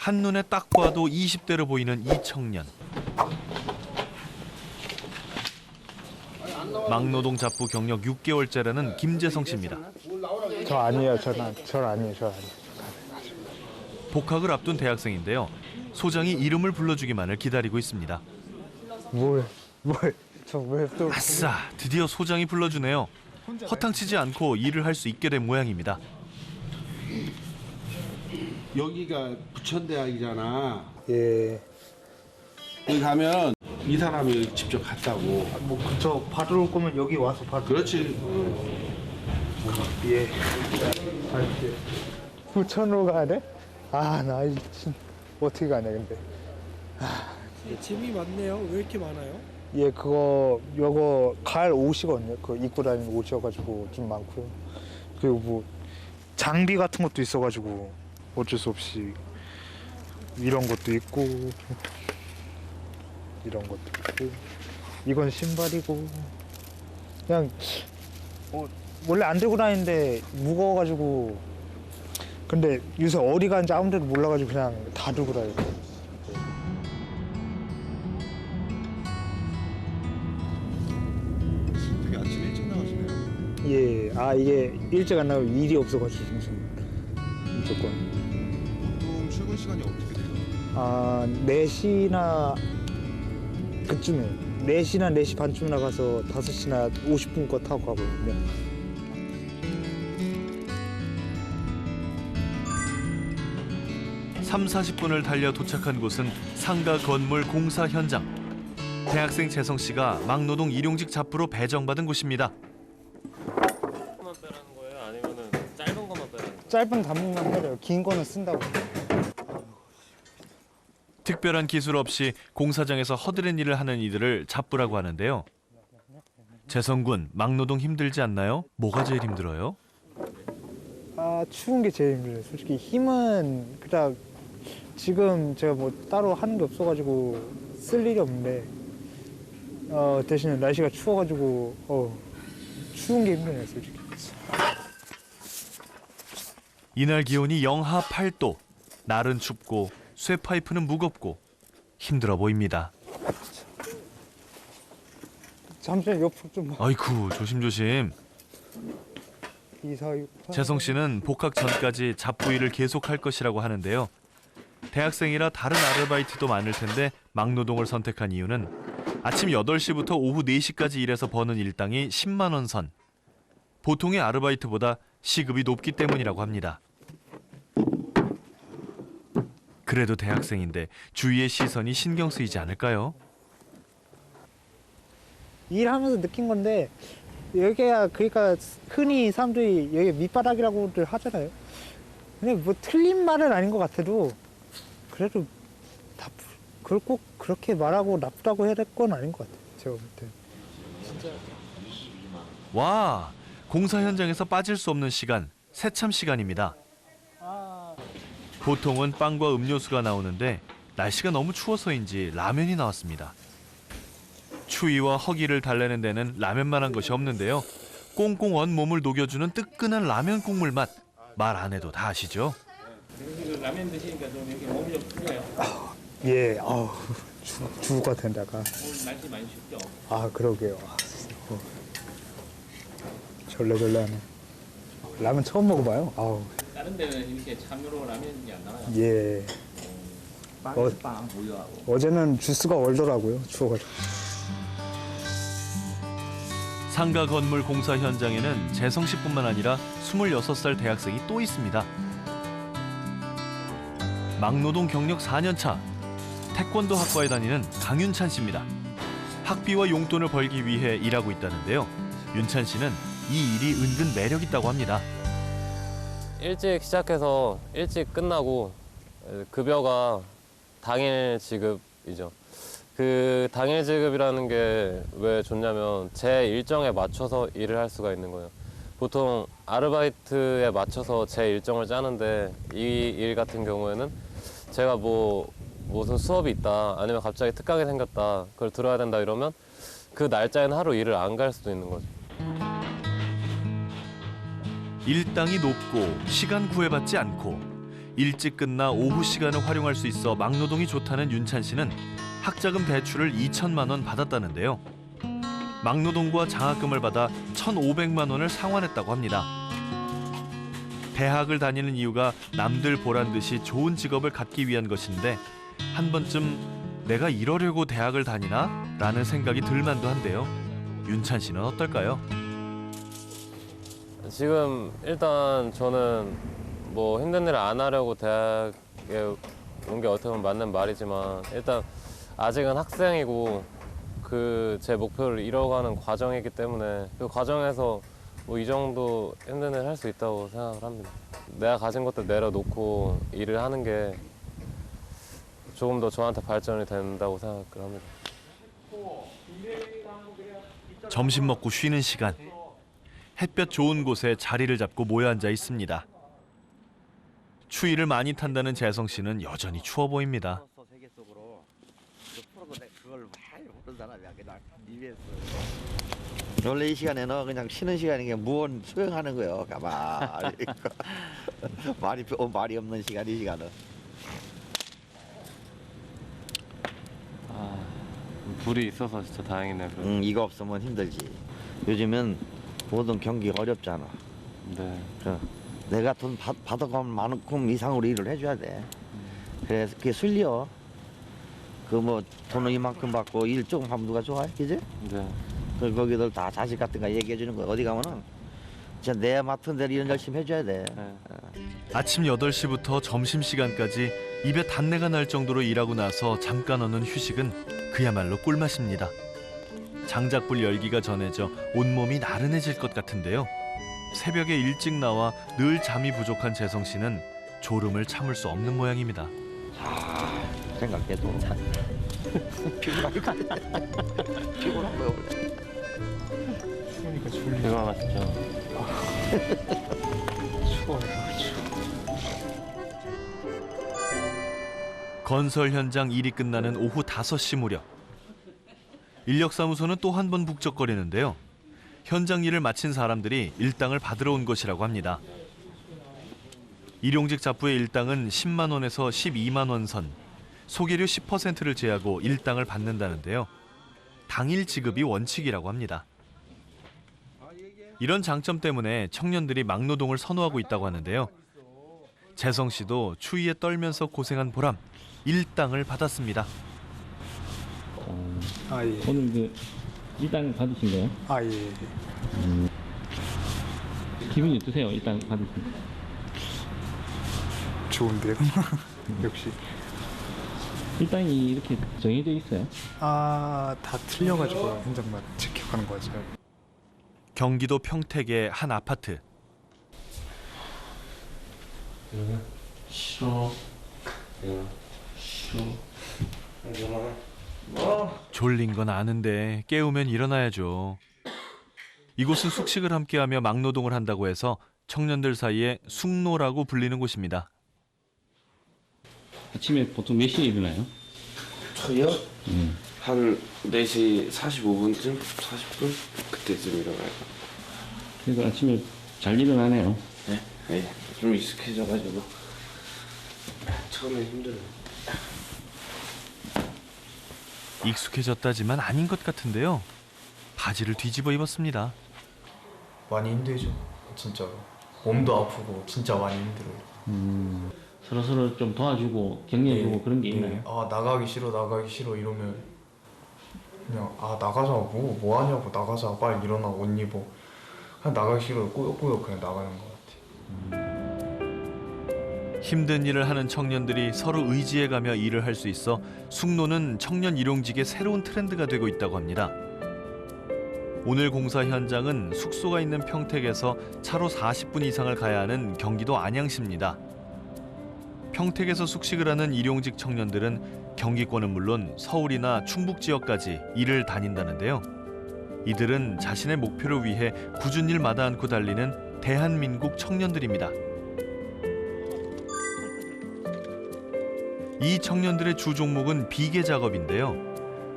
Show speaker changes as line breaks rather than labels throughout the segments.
한눈에 딱 봐도 20대로 보이는 이 청년. 막노동 잡부 경력 6개월째라는 김재성 씨입니다.
저 아니에요. 저 아니에요.
복학을 앞둔 대학생인데요. 소장이 이름을 불러주기만을 기다리고 있습니다.
또
아싸, 드디어 소장이 불러주네요. 허탕치지 않고 일을 할 수 있게 된 모양입니다.
여기가 부천대학이잖아.
예.
여기 가면 이 사람이 직접 갔다고.
뭐 저 받으러 올 거면 여기 와서 받으러.
그렇지.
예. 알게. 부천으로 가야 돼? 아, 나 진 어떻게 가냐 근데.
짐이 많네요. 왜 이렇게 많아요?
예, 요거 갈 옷이거든요. 그 입고 다니는 옷이어가지고 좀 많고요. 그리고 뭐 장비 같은 것도 있어가지고 어쩔 수 없이 이런 것도 있고 이런 것도 있고 이건 신발이고 그냥 원래 안 들고 다니는데 무거워가지고 근데 요새 어디 가는지 아무 데도 몰라가지고 그냥 다 들고 다니고.
되게 아침 일찍 나가시네요.
예, 이게 일찍 안 나오면 일이 없어가지고 무조건.
보통 출근 시간이 어떻게 돼요?
4시나 그쯤에 4시나 4시 반쯤 나가서 5시나 50분 거 타고 가거든요.
삼 40분을 달려 도착한 곳은 상가 건물 공사 현장. 대학생 재성 씨가 막노동 일용직 잡부로 배정받은 곳입니다.
것만 빼라는 거예요? 아니면은 짧은 것만 빼라는 거예요?
짧은 단문만 빼려요. 긴 거는 쓴다고.
특별한 기술 없이 공사장에서 허드렛 일을 하는 이들을 잡부라고 하는데요. 재성 군, 막노동 힘들지 않나요? 뭐가 제일 힘들어요?
추운 게 제일 힘들어요. 솔직히 힘은 그냥 지금 제가 뭐 따로 하는 게 없어가지고 쓸 일이 없는데 대신에 날씨가 추워가지고 추운 게 힘드네요, 솔직히.
이날 기온이 영하 8도. 날은 춥고 쇠파이프는 무겁고 힘들어 보입니다.
잠시만 옆으로 좀 봐.
아이쿠, 조심조심.
2, 4, 6, 8.
재성 씨는 복학 전까지 잡부 일을 계속할 것이라고 하는데요. 대학생이라 다른 아르바이트도 많을 텐데 막노동을 선택한 이유는 아침 8시부터 오후 4시까지 일해서 버는 일당이 10만 원 선. 보통의 아르바이트보다 시급이 높기 때문이라고 합니다. 그래도 대학생인데 주위의 시선이 신경 쓰이지 않을까요?
일하면서 느낀 건데 여기가 그러니까 흔히 사람들이 여기 밑바닥이라고들 하잖아요. 근데 뭐 틀린 말은 아닌 것 같아도 그래도 그걸 꼭 그렇게 말하고 나쁘다고 해야 될 건 아닌 것 같아요. 제가 볼 때.
와, 공사 현장에서 빠질 수 없는 시간, 새참 시간입니다. 보통은 빵과 음료수가 나오는데 날씨가 너무 추워서인지 라면이 나왔습니다. 추위와 허기를 달래는 데는 라면만한 것이 없는데요. 꽁꽁 언 몸을 녹여주는 뜨끈한 라면 국물 맛. 말 안 해도 다 아시죠?
라면 드시니까 좀 여기 몸이 좀 풀려요.
예, 죽을 것 같은데 아까.
오늘 날씨 많이 춥죠?
그러게요. 절레절레하네. 라면 처음 먹어봐요.
다른 데는 이렇게 참으로 라면이 안 나와요.
예. 어제는 주스가 얼더라고요. 추워가지고.
상가 건물 공사 현장에는 재성 씨뿐만 아니라 26살 대학생이 또 있습니다. 막노동 경력 4년 차, 태권도 학과에 다니는 강윤찬 씨입니다. 학비와 용돈을 벌기 위해 일하고 있다는데요. 윤찬 씨는 이 일이 은근 매력 있다고 합니다.
일찍 시작해서 일찍 끝나고 급여가 당일 지급이죠. 그 당일 지급이라는 게 왜 좋냐면 제 일정에 맞춰서 일을 할 수가 있는 거예요. 보통 아르바이트에 맞춰서 제 일정을 짜는데 이 일 같은 경우에는 제가 무슨 수업이 있다 아니면 갑자기 특강이 생겼다 그걸 들어야 된다 이러면 그 날짜에는 하루 일을 안 갈 수도 있는 거죠.
일당이 높고 시간 구애받지 않고 일찍 끝나 오후 시간을 활용할 수 있어 막노동이 좋다는 윤찬 씨는 학자금 대출을 2천만 원 받았다는데요. 막노동과 장학금을 받아 1,500만 원을 상환했다고 합니다. 대학을 다니는 이유가 남들 보란 듯이 좋은 직업을 갖기 위한 것인데 한 번쯤 내가 이러려고 대학을 다니나? 라는 생각이 들만도 한데요. 윤찬 씨는 어떨까요?
지금 일단 저는 뭐 힘든 일을 안 하려고 대학에 온 게 어떻게 보면 맞는 말이지만 일단 아직은 학생이고 그 제 목표를 이뤄가는 과정이기 때문에 그 과정에서 뭐 이 정도 힘든 일을 할 수 있다고 생각을 합니다. 내가 가진 것들 내려놓고 일을 하는 게 조금 더 저한테 발전이 된다고 생각을 합니다.
점심 먹고 쉬는 시간. 햇볕 좋은 곳에 자리를 잡고 모여 앉아 있습니다. 추위를 많이 탄다는 재성 씨는 여전히 추워 보입니다.
원래 이 시간에는 그냥 쉬는 시간이니까 무언 수행하는 거예요. 가만히 말이 없는 시간 이 시간은.
불이 있어서 진짜 다행이네요.
이거 없으면 힘들지. 요즘은 모든 경기가 어렵잖아.
네.
내가 돈 받아가면 만큼 이상으로 일을 해줘야 돼. 그래서 그게 술려. 그 뭐 돈을 이만큼 받고 일 조금 하면 누가 좋아해, 그지?
네.
그 거기들 다 자식 같은 거 얘기해 주는 거야. 어디 가면은 진짜 내 맡은 대로 일 열심히 해줘야 돼.
아침 8시부터 점심시간까지 입에 단내가 날 정도로 일하고 나서 잠깐 오는 휴식은 그야말로 꿀맛입니다. 장작불 열기가 전해져 온몸이 나른해질 것 같은데요. 새벽에 일찍 나와 늘 잠이 부족한 재성 씨는 졸음을 참을 수 없는 모양입니다.
생각해도 피곤한 거야 원래.
그러니까 졸리.
대단하시죠.
추워요.
건설 현장 일이 끝나는 오후 5시 무렵. 인력사무소는 또 한 번 북적거리는데요. 현장 일을 마친 사람들이 일당을 받으러 온 것이라고 합니다. 일용직 잡부의 일당은 10만 원에서 12만 원 선, 소개료 10%를 제하고 일당을 받는다는데요. 당일 지급이 원칙이라고 합니다. 이런 장점 때문에 청년들이 막노동을 선호하고 있다고 하는데요. 재성 씨도 추위에 떨면서 고생한 보람, 일당을 받았습니다.
아 예.
오늘 그 일당 받으신 거예요?
아 예.
기분이 어떠세요? 일당 받으신 거?
좋은데요. 역시.
일당이 이렇게 정해져 있어요?
아 다 틀려가지고 현장만 지켜가는 거죠.
경기도 평택의 한 아파트.
싫어.
졸린 건 아는데 깨우면 일어나야죠. 이곳은 숙식을 함께하며 막노동을 한다고 해서 청년들 사이에 숙노라고 불리는 곳입니다.
아침에 보통 몇 시에 일어나요?
저요? 한 4시 45분쯤? 40분? 그때쯤 일어나요.
그래서 아침에 잘 일어나네요.
네? 네. 좀 익숙해져가지고 처음엔 힘들어요.
익숙해졌다지만 아닌 것 같은데요. 바지를 뒤집어 입었습니다.
많이 힘들죠. 진짜로. 몸도 아프고 진짜 많이 힘들어요.
서로서로 좀 도와주고 격려해주고
네,
그런 게
네.
있나요?
아 나가기 싫어 이러면 그냥 아 나가자 뭐 하냐고 나가자 빨리 일어나 옷 입어 그냥 나가기 싫어 꾸역꾸역 그냥 나가는 것 같아.
힘든 일을 하는 청년들이 서로 의지해가며 일을 할 수 있어 숙노는 청년 일용직의 새로운 트렌드가 되고 있다고 합니다. 오늘 공사 현장은 숙소가 있는 평택에서 차로 40분 이상을 가야 하는 경기도 안양시입니다. 평택에서 숙식을 하는 일용직 청년들은 경기권은 물론 서울이나 충북 지역까지 일을 다닌다는데요. 이들은 자신의 목표를 위해 굳은 일 마다 않고 달리는 대한민국 청년들입니다. 이 청년들의 주 종목은 비계 작업인데요.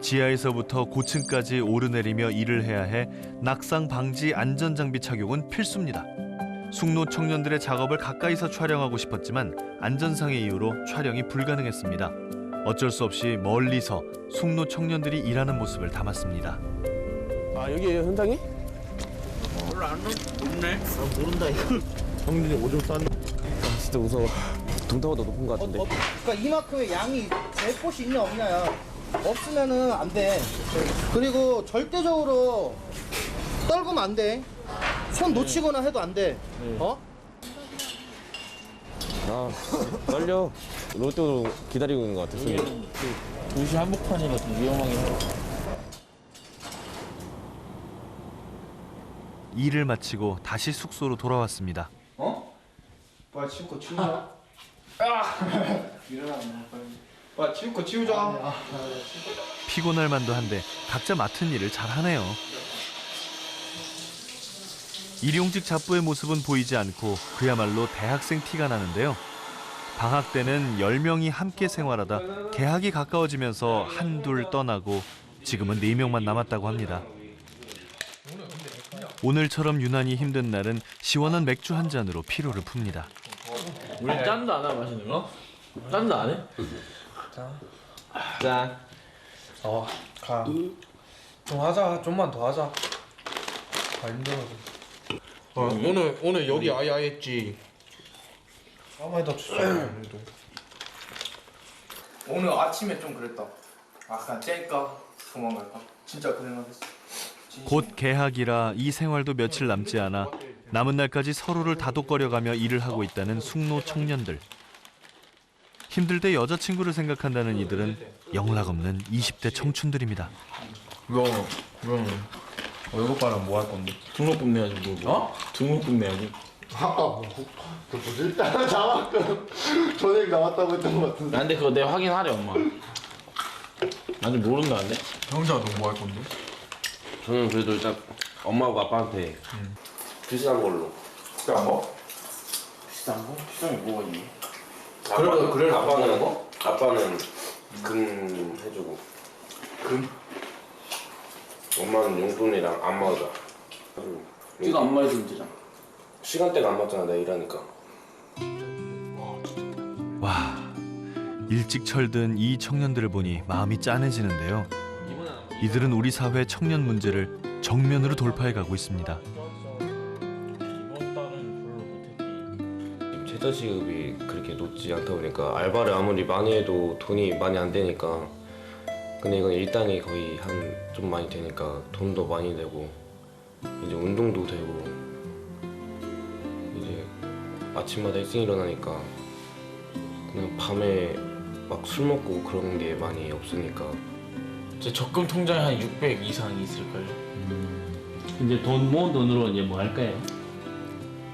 지하에서부터 고층까지 오르내리며 일을 해야 해 낙상 방지 안전장비 착용은 필수입니다. 숙노 청년들의 작업을 가까이서 촬영하고 싶었지만 안전상의 이유로 촬영이 불가능했습니다. 어쩔 수 없이 멀리서 숙노 청년들이 일하는 모습을 담았습니다.
아 여기에요 현장이? 진짜 무서워. 동타보다 높은 것 같은데.
그러니까 이만큼의 양이 될 곳이 있냐 없냐야. 없으면은 안 돼. 그리고 절대적으로 떨구면 안 돼. 손 놓치거나 해도 안 돼. 어?
아 떨려. 롯데로 기다리고 있는 것 같아. 손이.
도시 한복판이라 좀 위험하긴 해요.
일을 마치고 다시 숙소로 돌아왔습니다.
어? 빨리 치울 거 치우자. 일어나. 빨리 치울 거 치우자.
피곤할 만도 한데 각자 맡은 일을 잘하네요. 일용직 잡부의 모습은 보이지 않고 그야말로 대학생 티가 나는데요. 방학 때는 10명이 함께 생활하다 개학이 가까워지면서 한둘 떠나고 지금은 4명만 남았다고 합니다. 오늘처럼 유난히 힘든 날은 시원한 맥주 한 잔으로 피로를 풉니다.
우리 짠도 안 하고 마시는 거? 짠도 안 해?
짠.
가. 좀 하자. 좀만 더 하자. 힘들어. 오늘 여기 아예 했지. 아무리 더 춥잖아. 오늘 아침에 좀 그랬다. 그냥 짤까 도망갈까. 진짜 그 생각했어.
곧 개학이라 이 생활도 며칠 남지 않아 남은 날까지 서로를 다독거려가며 일을 하고 있다는 숙노 청년들. 힘들 때 여자친구를 생각한다는 이들은 영락없는 20대 청춘들입니다.
이거는 월급바람 뭐 할 건데?
등록금 내야지 뭐. 어? 등록금 내야지.
일단 나왔거든. 전액 나왔다고 했던 것 같은데.
근데 그거 내가 확인하래 엄마. 아직 모른다는데?
형자 너 뭐 할 건데?
저는 그래도 일단 엄마하고 아빠한테 비싼 걸로.
비싼 거?
비싼 거? 비싼 게 뭐가 있니?
그래 아빠는 금 해주고.
금?
엄마는 용돈이랑 안 맞아.
네가 안 말해도 문제잖아.
시간대가 안 맞잖아 내가 일하니까.
와, 일찍 철든 이 청년들을 보니 마음이 짠해지는데요. 이들은 우리 사회 청년 문제를 정면으로 돌파해 가고 있습니다.
이번 달은 별로 못했지.
최저시급이 그렇게 높지 않다 보니까 알바를 아무리 많이 해도 돈이 많이 안 되니까. 근데 이건 일당이 거의 좀 많이 되니까 돈도 많이 되고 이제 운동도 되고 이제 아침마다 일찍 일어나니까 그냥 밤에 막 술 먹고 그런 게 많이 없으니까.
제 적금 통장에 한 600 이상 있을걸요. 이제 돈 모은 돈으로 이제 뭐 할까요?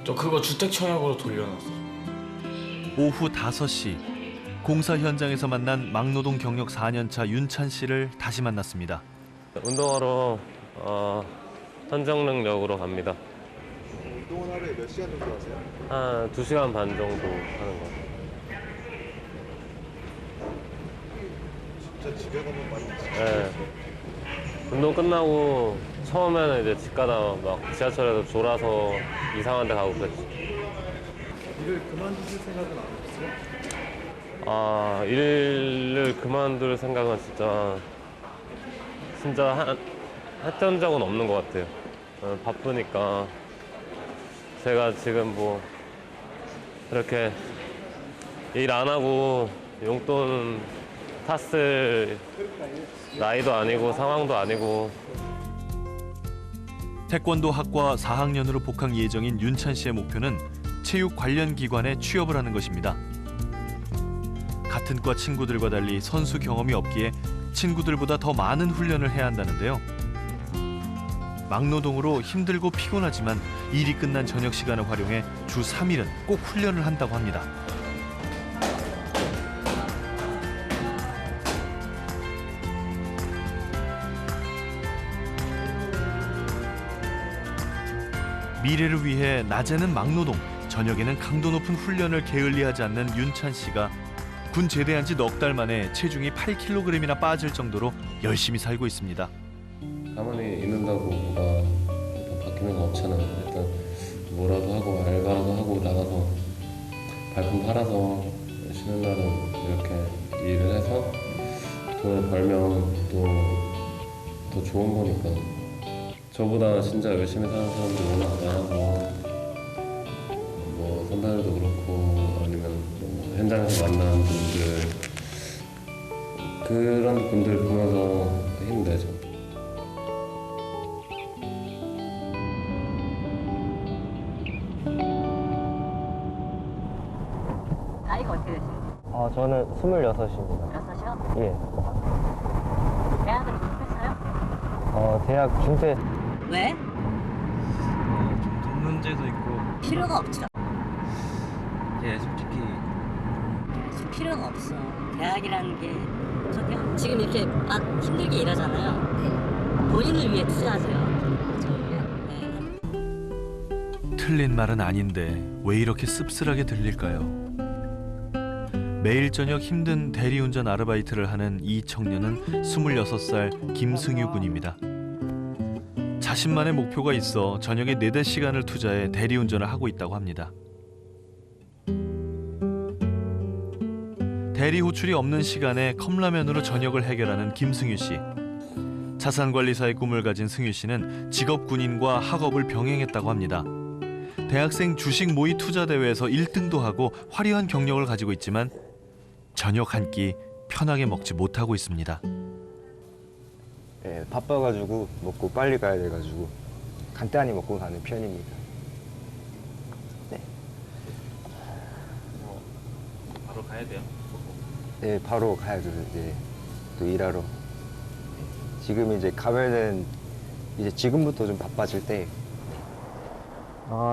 저 그거 주택 청약으로 돌려놨어.
오후 5시 공사 현장에서 만난 막노동 경력 4년차 윤찬 씨를 다시 만났습니다.
운동하러 선정릉역으로 갑니다.
운동은 하루에 몇 시간 정도 하세요?
한 2시간 반 정도 하는 것 같아요.
진짜 집에 가면 많이 있어요.
네. 운동 끝나고 처음에는 이제 집 가다 막 지하철에서 졸아서 이상한 데 가고 그랬지.
일을 그만두실 생각은 안 없어요?
일을 그만둘 생각은 진짜 했던 적은 없는 것 같아요. 바쁘니까. 제가 지금 뭐 이렇게 일 안 하고 용돈 탔을 나이도 아니고 상황도 아니고.
태권도 학과 4학년으로 복학 예정인 윤찬 씨의 목표는 체육 관련 기관에 취업을 하는 것입니다. 같은 과 친구들과 달리 선수 경험이 없기에 친구들보다 더 많은 훈련을 해야 한다는데요. 막노동으로 힘들고 피곤하지만 일이 끝난 저녁 시간을 활용해 주 3일은 꼭 훈련을 한다고 합니다. 미래를 위해 낮에는 막노동, 저녁에는 강도 높은 훈련을 게을리하지 않는 윤찬 씨가 군 제대한 지 넉 달 만에 체중이 8kg이나 빠질 정도로 열심히 살고 있습니다.
가만히 있는다고 뭐가 바뀌는 거 없잖아. 일단 뭐라도 하고 알바라도 하고 나가서 발품 팔아서 쉬는 날은 이렇게 일을 해서 돈을 벌면 또 더 좋은 거니까. 저보다 진짜 열심히 사는 사람들이 워낙 많아서 뭐 선배들도 그렇고 아니면 뭐 현장에서 만나는 분들 그런 분들 보면서 힘내죠.
나이가 어떻게 되시죠?
저는 26입니다.
6이요?
예.
대학은 졸업했어요?
대학 중퇴.
왜?
돈 문제도 있고
필요가 없죠.
예 솔직히
필요가 없어. 대학이라는 게 지금 이렇게 막 힘들게 일하잖아요. 본인을 위해 투자하세요.
틀린 말은 아닌데 왜 이렇게 씁쓸하게 들릴까요? 매일 저녁 힘든 대리운전 아르바이트를 하는 이 청년은 26살 김승유 군입니다. 자신만의 목표가 있어 저녁에 4-5시간을 투자해 대리운전을 하고 있다고 합니다. 대리 호출이 없는 시간에 컵라면으로 저녁을 해결하는 김승유 씨. 자산관리사의 꿈을 가진 승유 씨는 직업 군인과 학업을 병행했다고 합니다. 대학생 주식 모의 투자 대회에서 1등도 하고 화려한 경력을 가지고 있지만 저녁 한 끼 편하게 먹지 못하고 있습니다.
네, 바빠가지고 먹고 빨리 가야 돼가지고 간단히 먹고 가는 편입니다. 네.
바로 가야 돼요?
네, 바로 가야죠. 이제 또 일하러. 지금 이제 가면은 이제 지금부터 좀 바빠질 때.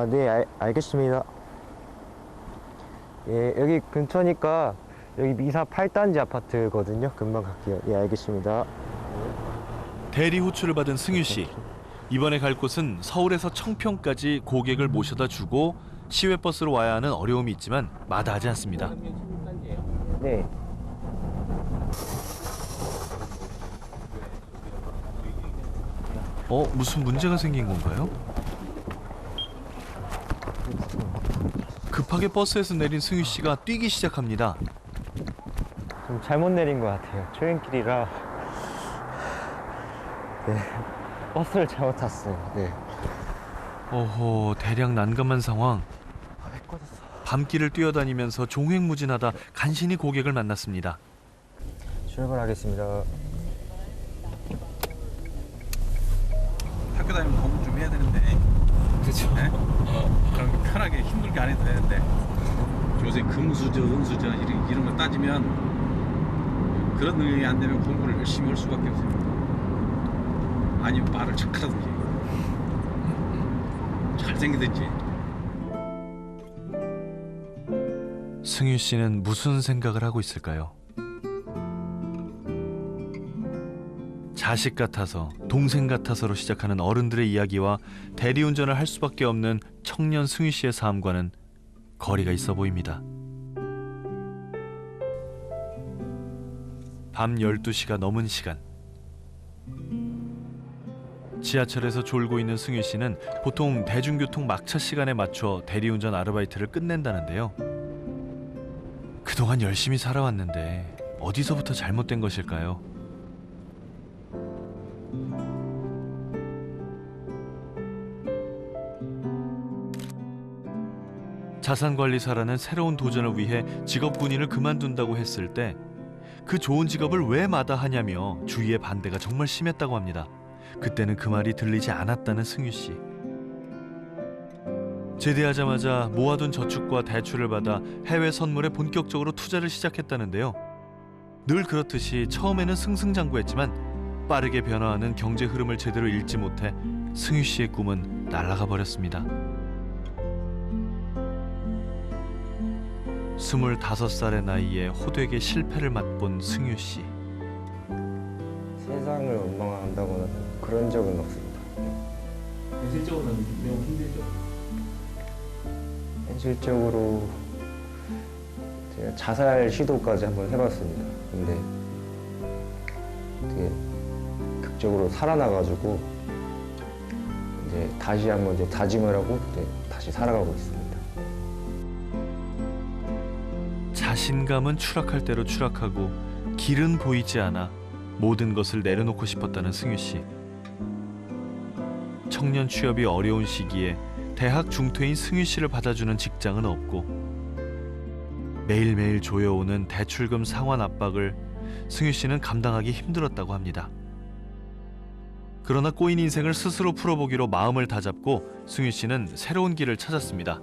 네, 알겠습니다. 예, 여기 근처니까 여기 미사 8단지 아파트거든요. 금방 갈게요. 예, 알겠습니다.
대리 호출을 받은 승유 씨. 이번에 갈 곳은 서울에서 청평까지 고객을 모셔다 주고 시외버스로 와야 하는 어려움이 있지만 마다하지 않습니다.
네.
무슨 문제가 생긴 건가요? 급하게 버스에서 내린 승유 씨가 뛰기 시작합니다.
좀 잘못 내린 것 같아요. 출근길이라. 네. 버스를 잘못 탔어요. 네.
대략 난감한 상황. 밤길을 뛰어다니면서 종횡무진하다 간신히 고객을 만났습니다.
출발하겠습니다.
학교 다니면 공부 좀 해야 되는데 그렇죠. 네? 그럼 편하게 힘들게 안 해도 되는데 요새 금수저, 은수저 이런 거 따지면 그런 능력이 안 되면 공부를 열심히 할 수밖에 없어요. 아니면 말을 착하든지 잘생기든지.
승유 씨는 무슨 생각을 하고 있을까요? 자식 같아서, 동생 같아서로 시작하는 어른들의 이야기와 대리운전을 할 수밖에 없는 청년 승유 씨의 삶과는 거리가 있어 보입니다. 밤 12시가 넘은 시간. 지하철에서 졸고 있는 승유 씨는 보통 대중교통 막차 시간에 맞춰 대리운전 아르바이트를 끝낸다는데요. 그동안 열심히 살아왔는데 어디서부터 잘못된 것일까요? 자산관리사라는 새로운 도전을 위해 직업군인을 그만둔다고 했을 때 그 좋은 직업을 왜 마다하냐며 주위의 반대가 정말 심했다고 합니다. 그때는 그 말이 들리지 않았다는 승유 씨. 제대하자마자 모아둔 저축과 대출을 받아 해외 선물에 본격적으로 투자를 시작했다는데요. 늘 그렇듯이 처음에는 승승장구했지만 빠르게 변화하는 경제 흐름을 제대로 읽지 못해 승유 씨의 꿈은 날아가 버렸습니다. 25살의 나이에 호되게 실패를 맛본 승유 씨.
세상을 원망한다거나 그런 적은 없습니다.
현실적으로는 매우 힘들죠.
현실적으로 제가 자살 시도까지 한번 해봤습니다. 근데 되게 극적으로 살아나가지고 이제 다시 한번 이제 다짐을 하고 이제 다시 살아가고 있습니다.
자신감은 추락할 대로 추락하고 길은 보이지 않아 모든 것을 내려놓고 싶었다는 승유 씨. 청년 취업이 어려운 시기에 대학 중퇴인 승유 씨를 받아주는 직장은 없고 매일매일 조여오는 대출금 상환 압박을 승유 씨는 감당하기 힘들었다고 합니다. 그러나 꼬인 인생을 스스로 풀어보기로 마음을 다잡고 승유 씨는 새로운 길을 찾았습니다.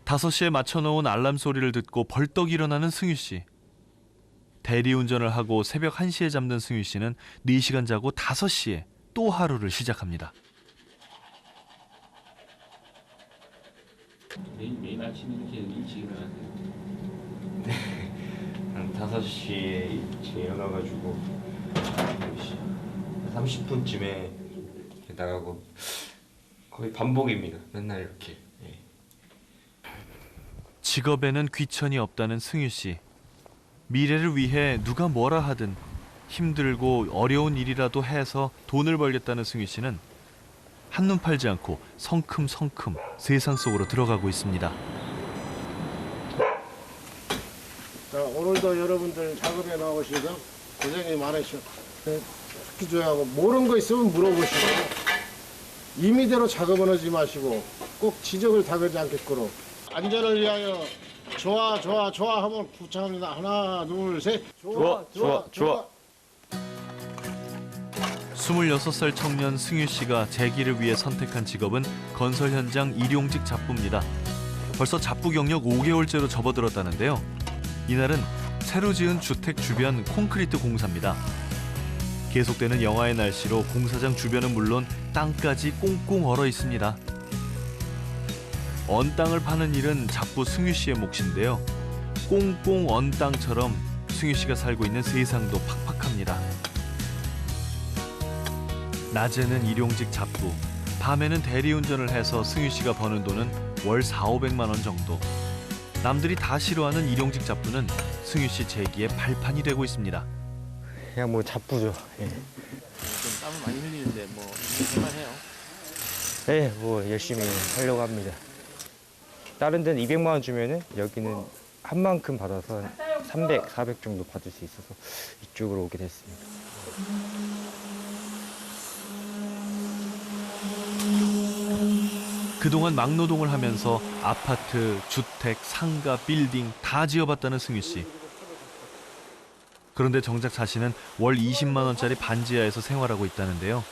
다섯 시에 맞춰놓은 알람 소리를 듣고 벌떡 일어나는 승유 씨. 대리운전을 하고 새벽 1시에 잠든 승유 씨는 4시간 자고 5시에 또 하루를 시작합니다.
매일 아침에 이렇게 일찍 일어나세요?
네. 한 5시에 일찍 일어나가지고 30분쯤에 나가고 거의 반복입니다. 맨날 이렇게.
직업에는 귀천이 없다는 승유 씨. 미래를 위해 누가 뭐라 하든 힘들고 어려운 일이라도 해서 돈을 벌겠다는 승유 씨는 한눈 팔지 않고 성큼성큼 세상 속으로 들어가고 있습니다.
자, 오늘도 여러분들 작업에 나오시고 고생이 많으시오. 특기조하고 모르는 거 있으면 물어보시고 임의대로 작업은 하지 마시고 꼭 지적을 당하지 않겠도록 안전을 위하여 좋아 하면 부착합니다. 하나 둘 셋. 좋아.
26살 청년 승유 씨가 재기를 위해 선택한 직업은 건설 현장 일용직 잡부입니다. 벌써 잡부 경력 5개월째로 접어들었다는데요. 이날은 새로 지은 주택 주변 콘크리트 공사입니다. 계속되는 영하의 날씨로 공사장 주변은 물론 땅까지 꽁꽁 얼어 있습니다. 언 땅을 파는 일은 잡부 승유 씨의 몫인데요. 꽁꽁 언 땅처럼 승유 씨가 살고 있는 세상도 팍팍합니다. 낮에는 일용직 잡부, 밤에는 대리운전을 해서 승유 씨가 버는 돈은 월 4,500만 원 정도. 남들이 다 싫어하는 일용직 잡부는 승유 씨 재기의 발판이 되고 있습니다.
그냥 뭐 잡부죠. 예.
좀 땀을 많이 흘리는데 뭐 할만해요?
네, 뭐 열심히 하려고 합니다. 다른 데는 200만 원 주면은 여기는 한 만큼 받아서 300, 400 정도 받을 수 있어서 이쪽으로 오게 됐습니다.
그동안 막노동을 하면서 아파트, 주택, 상가, 빌딩 다 지어봤다는 승유 씨. 그런데 정작 자신은 월 20만 원짜리 반지하에서 생활하고 있다는데요.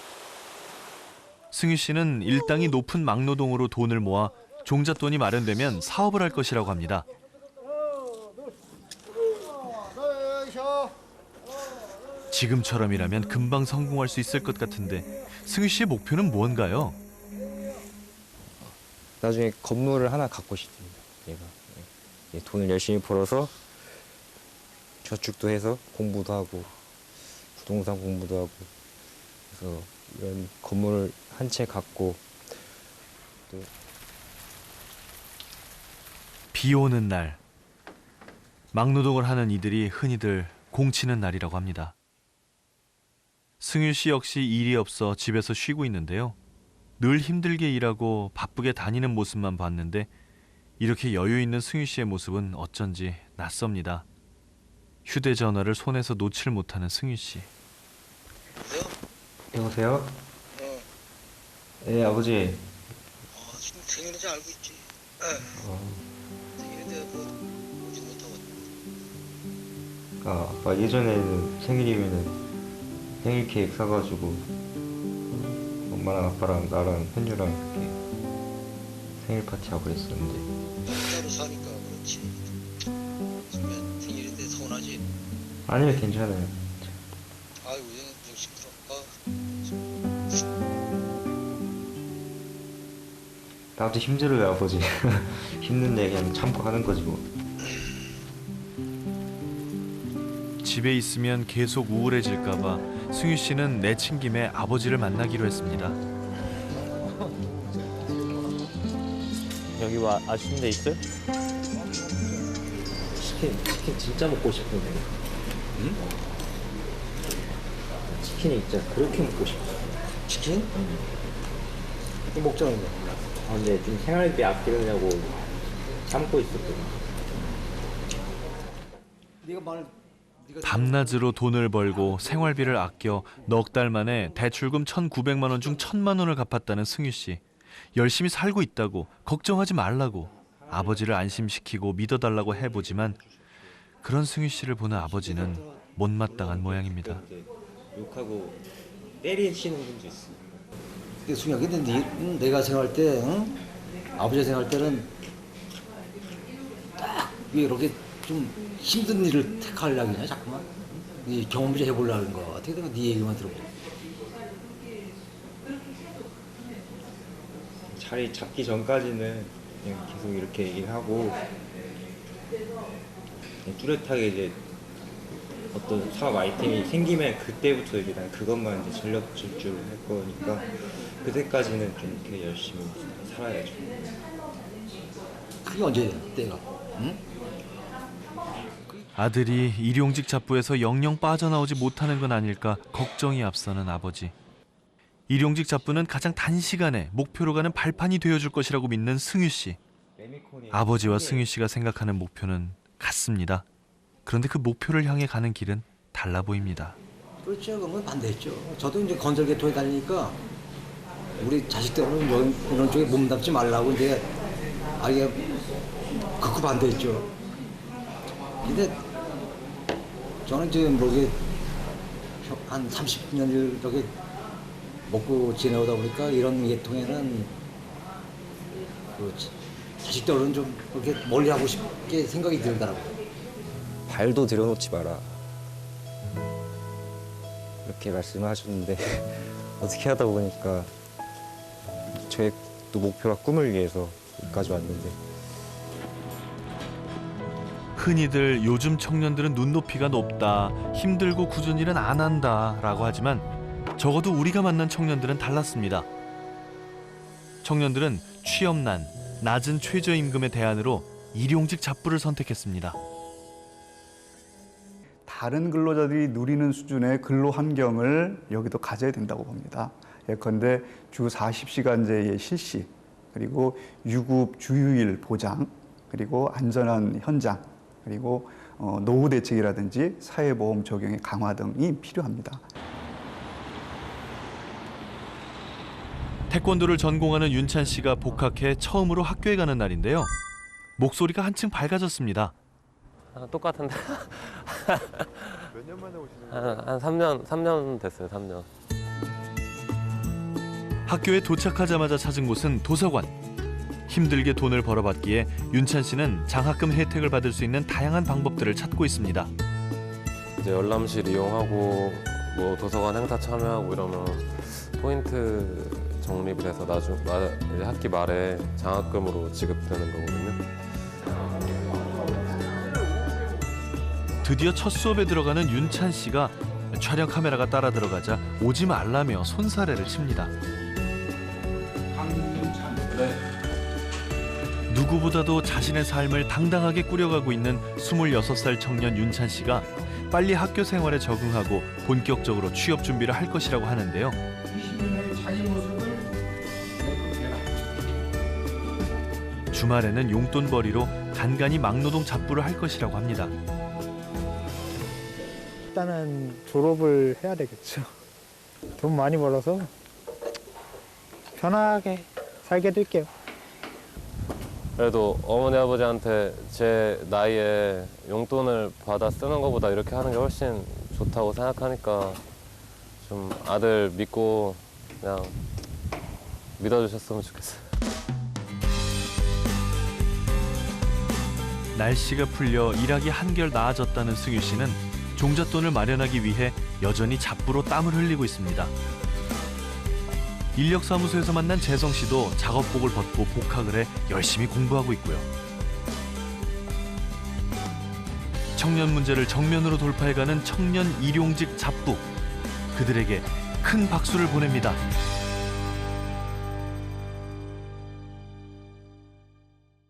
승유 씨는 일당이 높은 막노동으로 돈을 모아 종잣돈이 마련되면 사업을 할 것이라고 합니다. 지금처럼이라면 금방 성공할 수 있을 것 같은데 승유 씨의 목표는 무언가요?
나중에 건물을 하나 갖고 싶습니다. 얘가 돈을 열심히 벌어서 저축도 해서 공부도 하고 부동산 공부도 하고 그래서 이런 건물을 한 채 갖고 또
비 오는 날, 막노동을 하는 이들이 흔히들 공치는 날이라고 합니다. 승유 씨 역시 일이 없어 집에서 쉬고 있는데요. 늘 힘들게 일하고 바쁘게 다니는 모습만 봤는데 이렇게 여유 있는 승유 씨의 모습은 어쩐지 낯섭니다. 휴대전화를 손에서 놓질 못하는 승유 씨.
여보세요? 네, 아버지.
지금 생일인지 알고 있지. 생일인데 뭐 오지 못하고.
아빠 예전에는 생일이면은 생일 케이크 사가지고 엄마랑 아빠랑 나랑 현주랑 이렇게 생일 파티하고 그랬었는데.
따로 사니까 그렇지. 그러면 생일인데 서운하지?
아니요, 괜찮아요.
아이고 얘는 좀 시끄러.
나도 힘들어요, 아버지. 힘든데 그냥 참고 하는 거지 뭐.
집에 있으면 계속 우울해질까 봐 승유 씨는 내친 김에 아버지를 만나기로 했습니다.
여기 와 아쉬운 데 있어요? 치킨 진짜 먹고 싶은데.
응? 치킨이 진짜 그렇게 먹고 싶어.
치킨? 또 먹자는 거.
아, 근데 좀 생활비 아끼려고 참고 있었거든.
밤낮으로 돈을 벌고 생활비를 아껴 넉 달 만에 대출금 1,900만 원 중 1,000만 원을 갚았다는 승유 씨. 열심히 살고 있다고 걱정하지 말라고 아버지를 안심시키고 믿어달라고 해보지만 그런 승유 씨를 보는 아버지는 못마땅한 모양입니다.
욕하고 때리시는 분도 있어.
승희야, 근데 내가 생각할 때, 응? 아버지 생각할 때는 딱 이렇게 좀 힘든 일을 택하려고 그냥 자꾸만 이 경험 좀 해보려는 거 같아. 내가 네 얘기만 들어보자.
자리 잡기 전까지는 그냥 계속 이렇게 얘기를 하고 그냥 뚜렷하게 이제 어떤 사업 아이템이 생기면 그때부터 이제 난 그것만 이제 전력 질주를 할 거니까 그때까지는 좀 이렇게 열심히 살아야죠.
그게 언제야, 때가? 응?
아들이 일용직 잡부에서 영영 빠져나오지 못하는 건 아닐까 걱정이 앞서는 아버지. 일용직 잡부는 가장 단시간에 목표로 가는 발판이 되어줄 것이라고 믿는 승유 씨. 아버지와 승유 씨가 생각하는 목표는 같습니다. 그런데 그 목표를 향해 가는 길은 달라 보입니다.
그렇죠. 그건 반대했죠. 저도 이제 건설 계통에 다니니까 우리 자식들은 이런 쪽에 몸담지 말라고 이제 아예 극구 반대했죠. 근데 저는 지금 뭐게 한 30년을 저기 먹고 지내오다 보니까 이런 계통에는 그 자식들은 좀 그렇게 멀리하고 싶게 생각이 들더라고요.
발도 들여놓지 마라. 이렇게 말씀하셨는데 어떻게 하다 보니까 저의 또 목표와 꿈을 위해서 여기까지 왔는데
흔히들 요즘 청년들은 눈높이가 높다, 힘들고 굳은 일은 안 한다라고 하지만 적어도 우리가 만난 청년들은 달랐습니다. 청년들은 취업난, 낮은 최저임금의 대안으로 일용직 잡부를 선택했습니다.
다른 근로자들이 누리는 수준의 근로 환경을 여기도 가져야 된다고 봅니다. 예컨대 주 40시간제의 실시, 그리고 유급 주휴일 보장, 그리고 안전한 현장, 그리고 노후 대책이라든지 사회보험 적용의 강화 등이 필요합니다.
태권도를 전공하는 윤찬 씨가 복학해 처음으로 학교에 가는 날인데요. 목소리가 한층 밝아졌습니다.
똑같은데.
몇 년 만에 오시는 거예요?
한 3년 됐어요, 3년.
학교에 도착하자마자 찾은 곳은 도서관. 힘들게 돈을 벌어봤기에 윤찬 씨는 장학금 혜택을 받을 수 있는 다양한 방법들을 찾고 있습니다.
이제 열람실 이용하고 뭐 도서관 행사 참여하고 이러면 포인트 적립이 돼서 이제 학기 말에 장학금으로 지급되는 거거든요.
드디어 첫 수업에 들어가는 윤찬 씨가 촬영 카메라가 따라 들어가자 오지 말라며 손사래를 칩니다. 누구보다도 자신의 삶을 당당하게 꾸려가고 있는 26살 청년 윤찬 씨가 빨리 학교 생활에 적응하고 본격적으로 취업 준비를 할 것이라고 하는데요. 주말에는 용돈벌이로 간간히 막노동 잡부를 할 것이라고 합니다.
일단은 졸업을 해야 되겠죠. 돈 많이 벌어서 편하게 살게 될게요.
그래도 어머니 아버지한테 제 나이에 용돈을 받아 쓰는 것보다 이렇게 하는 게 훨씬 좋다고 생각하니까 좀 아들 믿고 그냥 믿어주셨으면 좋겠어요.
날씨가 풀려 일하기 한결 나아졌다는 승유 씨는 종잣돈을 마련하기 위해 여전히 잡부로 땀을 흘리고 있습니다. 인력사무소에서 만난 재성 씨도 작업복을 벗고 복학을 해 열심히 공부하고 있고요. 청년 문제를 정면으로 돌파해가는 청년 일용직 잡부. 그들에게 큰 박수를 보냅니다.